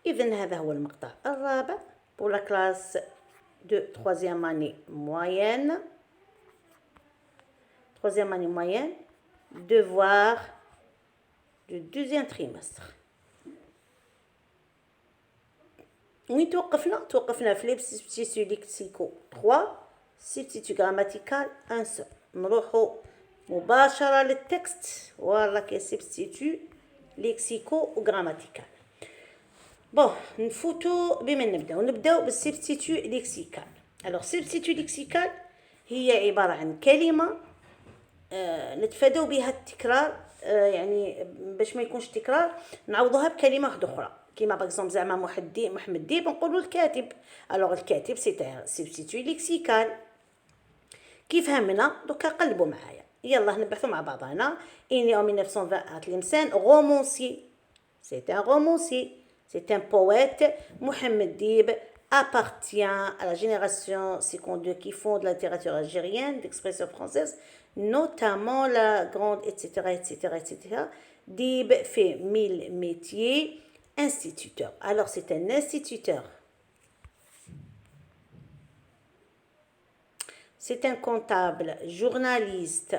إذن هذا هو المقطع الرابع pour la classe de troisième année moyenne. Troisième année moyenne, devoir du deuxième trimestre. وين توقفنا في لي سبستيتيو ليكسيكو 3 سبستيتيو غراماتيكال 1 سو. نروحو مباشرة للتكست ولا كي سبستيتيو ليكسيكو وغراماتيكال. بون نفوتو بمن نبداو بالسبستيتيو ليكسيكال. الوغ سبستيتيو ليكسيكال هي عبارة عن كلمة نتفاداو بها التكرار، يعني باش ما يكونش تكرار نعوضوها بكلمة واحدة أخرى. كيما باغ زعما محمد ديب نقولوا الكاتب. الوغ الكاتب سي سبستيتيو ليكسيكال. كيف همنا دوكا قلبوا معايا، يلا نبحثوا مع بعضنا. إني en 1920 تلمسان رومونسي، سي ان رومونسي، سي ان بوète. محمد ديب appartient à la génération 52 qui fonde la littérature algérienne d'expression française, notamment la grande, etc., etc., etc. Dib fait 1000 métiers. Instituteur. Alors, c'est un instituteur. C'est un comptable, journaliste.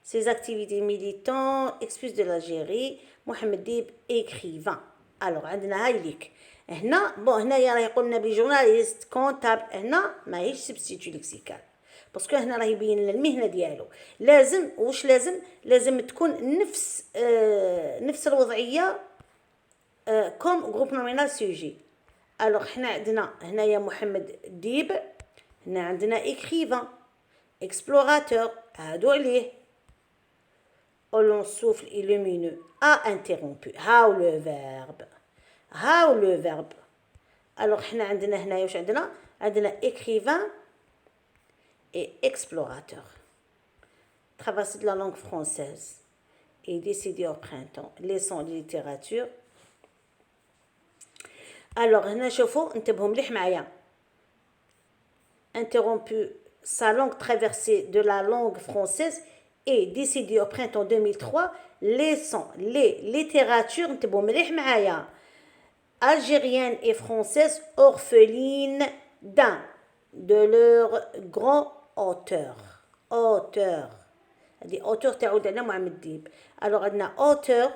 Ses activités militantes, expulsé de l'Algérie. Mohamed Dib, écrivain. Alors, عندنا هاي ليك. هنا هنايا راهي قلنا بلي جورناليست كونتابل. هنا ماهيش سبستيتيو ليكسيكال باسكو هنا راه يبين لنا المهنه ديالو. لازم واش لازم تكون نفس الوضعيه كوم جروب نومينال سوجي. الوغ حنا عندنا هنايا محمد ديب، هنا عندنا écrivain explorateur هادو عليه. au long souffle et lumineux a interrompu. how le verbe. الوغ حنا عندنا هنايا واش عندنا écrivain et explorateur. Traverser de la langue française et décider au printemps. Leçon de littérature. Alors هنا شوفوا انتبهوا مليح معايا. Interrompu sa langue traversée de la langue française et décidé au printemps 2003 leçon les littératures انتبهوا مليح معايا algérienne et française orphelines d'un de leurs grands auteurs. هذه auteur تعود على محمد ديب. alors عندنا auteur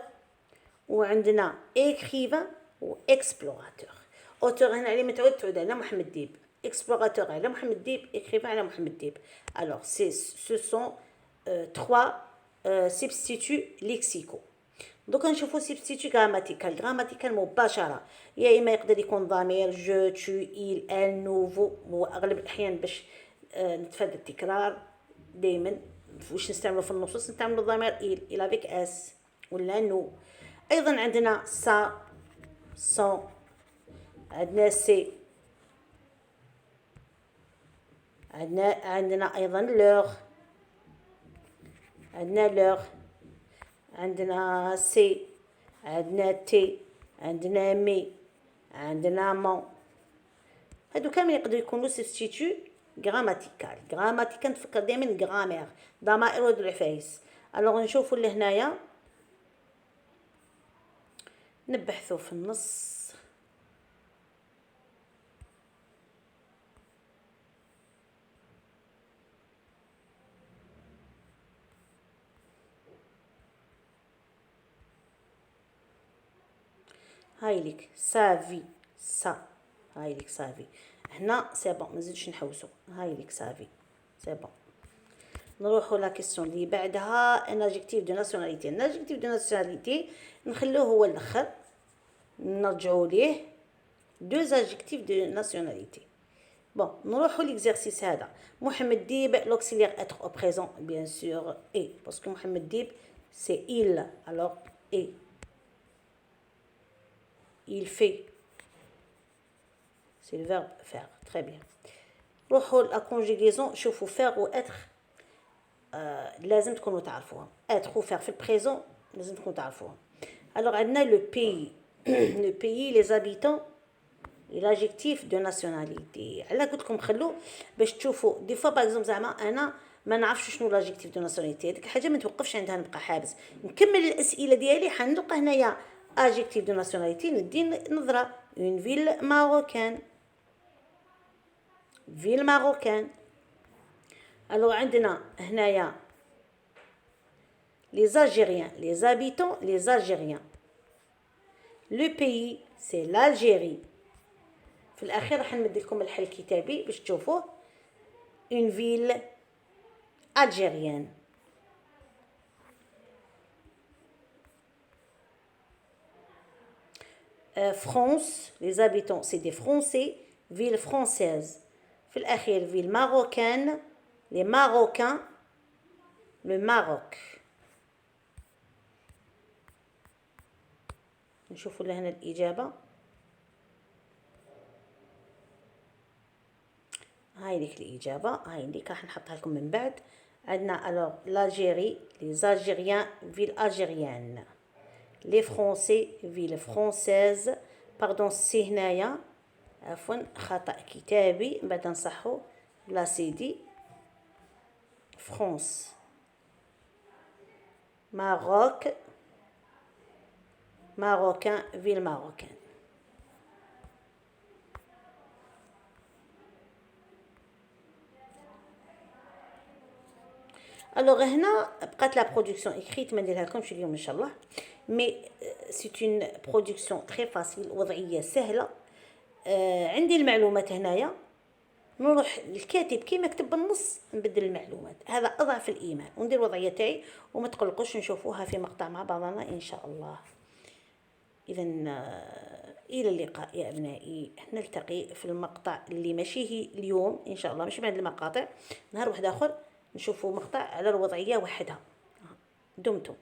وعندنا écrivain و explorateur. auteur هنا عليه تعود على محمد ديب، explorateur على محمد ديب، écrivain على محمد ديب. alors ce sont trois substituts lexicaux. دوك نشوفوا سبستيتيو غراماتيكال مباشره، يا اما يقدر يكون ضمير جو تو il elle نوفو. واغلب الاحيان باش نتفادى التكرار دائما واش نستعملوا في النصوص نستعملوا الضمير il avec s ولا نو. ايضا عندنا سا سون، عندنا سي، عندنا ايضا لوغ، عندنا سي، عندنا تي، عندنا مي، عندنا مون. هادو كامل يقدروا يكونوا سبستيتيو غراماتيكال نفكر دائما غرامير ضمائر ود العفايس. الوغ نشوفوا لهنايا نبحثوا في النص. هاي لك سافي سا، هاي لك سافي. هنا سي بون ما نزيدش نحوسو، هاي لك سافي سي بون. نروحوا لا كيسيون اللي بعدها ان ادجكتيف دو ناسيوناليتي. ان ادجكتيف دو ناسيوناليتي نخلوه هو الاخر، نرجعوا ليه دو ادجكتيف دو ناسيوناليتي. بون نروحوا ليكزارسيس هذا. محمد ديب لوكسيليير اتر او بريزون بيان سور اي باسكو محمد ديب سي il alors اي. il fait, c'est le verbe faire. Très bien. روحوا la conjugaison. شوفوا faire و être لازم تكونوا تعرفوها. être و faire في البريزون لازم تكونوا تعرفوها. alors عندنا le pays le pays les habitants et l'adjectif de nationalité. على قلت لكم خلوه باش تشوفوا دي فوا باغ اكزومبل زعما انا ما نعرفش شنو لاجيكتيف دو ناسيوناليتي، هذيك حاجه ما توقفش عندها نبقى حابس. نكمل الاسئله ديالي حنلقى هنايا adjectif de nationalité ندي نظرة une ville marocaine. ville marocaine. alors عندنا هنايا les Algériens, les habitants, les Algériens. le pays c'est l'Algérie. في الأخير راح نمد لكم الحل الكتابي باش تشوفوه. une ville algérienne. France, les habitants c'est des Français. ville française. في الأخير ville marocaine, les Marocains, le Maroc. نشوفوا لهنا الإجابة. هاي ليك الإجابة، هاي ليك راح نحطها لكم من بعد. عندنا alors l'Algérie, les Algériens, ville algérienne. les Français, ville française. pardon سي هنايا عفوا خطأ كتابي، بعد نصحو لا سيدي فرانس. ماروك marocain, ville marocaine. alors هنا بقات لا برودكسيون écrite ما نديرها لكمش اليوم ان شاء الله، مي سيت اون برودكسيون تري فاسيل، وضعيه سهله. عندي المعلومات هنايا، نروح للكاتب كيما كتب بالنص نبدل المعلومات، هذا اضعف الايمان، وندير الوضعيه تاعي وما تقلقوش نشوفوها في مقطع مع بعضنا ان شاء الله. اذا الى اللقاء يا ابنائي، نلتقي في المقطع اللي ماشي هي اليوم ان شاء الله، مش بعد المقاطع، نهار واحد اخر نشوفوا مقطع على الوضعيه وحدها. دمتم.